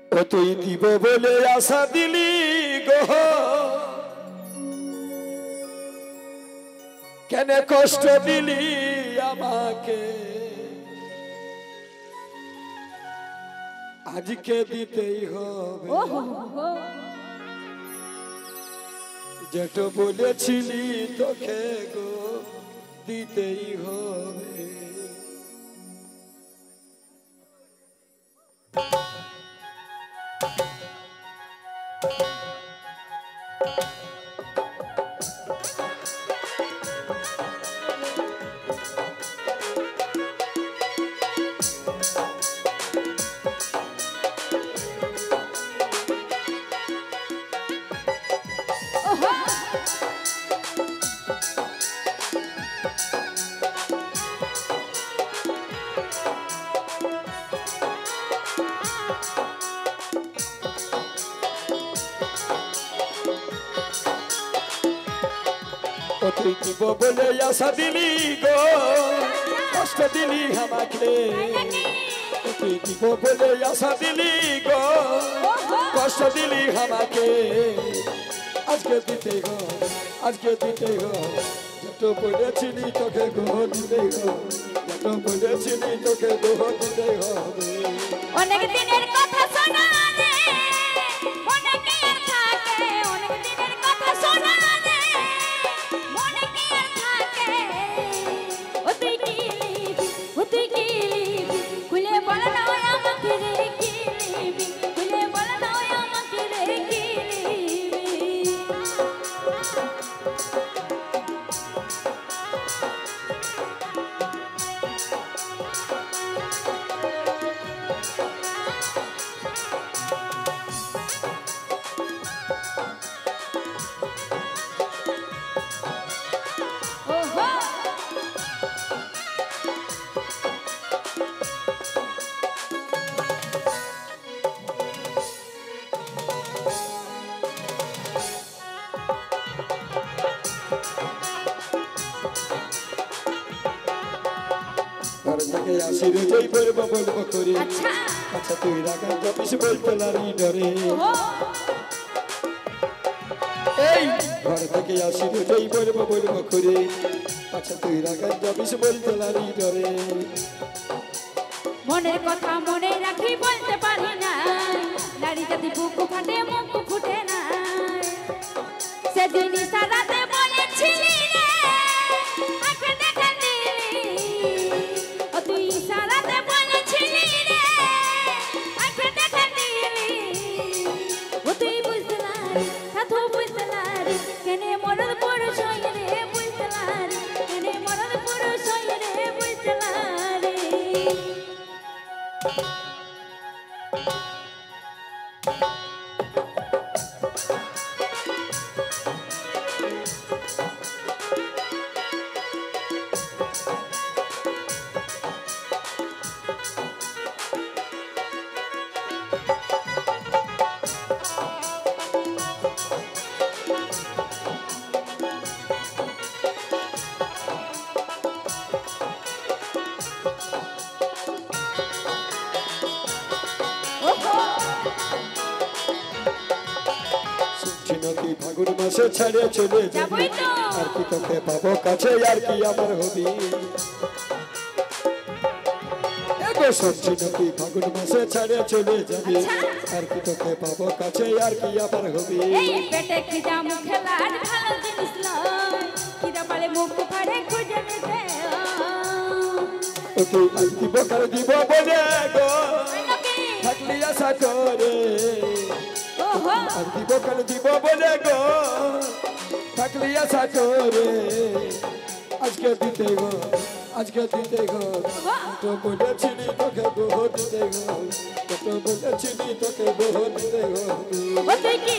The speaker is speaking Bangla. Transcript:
ও তুই দিব বলে আশা দিলি গো, কেন কষ্ট দিলি আমাকে, আজকে দিতেই হবে যেটা বলেছিলি তোকে গো, দিতেই হবে। তুই দিব বলে আশা দিলি গো, কষ্ট দিলি আমাকে, তুই দিব বলে আশা দিলি গো, কষ্ট দিলি আমাকে, আজকে দিতেই হবে, আজকে দিতেই হবে যেটা বলেছিলি তোকে গো, দিতেই হবে যেটা বলেছিলি তোকে গো, দিতেই হবে। অনেক দিনের কথা শোনা রে, অনেকে আর থাকে, অনেক দিনের কথা শোনা রে, অনেকে আর থাকে। ও তুই কি লিবি, ও তুই কি লিবি, খুলে বল না আমাকে রে কি লিবি, খুলে বল না আমাকে রে কি লিবি। ঘর থেকে আসি রোজই বলবো বলবো করে, আচ্ছা তুই রাখা যাবিস বলতে লারি ডরে। এই ঘর থেকে আসি রোজই বলবো বলবো করে, আচ্ছা তুই রাখা যাবিস বলতে লারি ডরে। মনের কথা মনে রাখি বলতে পারি না, নারী জাতি বুক ফাটে মুখ ফুটে না, সেদিন সারাতে বলেছিলি রে আঁখে দেখা দিলি, ও তুই সারাতে বলেছিলি রে আঁখে দেখা দিলি, ও তুই বুঝলা রে সাধু বুঝলা রে, কেনে মরদ পুরুষ হই রে বুঝলা রে, কেনে মরদ পুরুষ হই রে বুঝলা রে। নাকি ফাগুন মাসে ছেড়ে চলে যাবি, আর কি তোকে পাবো কাছে, আর কি আমার হবি। শুনছি নাকি ফাগুন মাসে ছেড়ে চলে যাবি, আর কি তোকে পাবো কাছে, আর কি আমার হবি। পেটে খিদা মুখে লাড ভালো জিনিস লয়, খিদা পালে মুখ ফাড়ে খুঁজে নিতে। ও তুই আজ দিব কার দিব বলে গো, থাকলি আশা করে, আর দিব কার দিব বলে গো, থাকলি আশা করে, আজকে দিতে গো, আজকে দিতে গো, তো বলেছিলি তোকে গো দিতে গো, তো বলেছিলি তোকে গো দিতে গো। ও তুই কি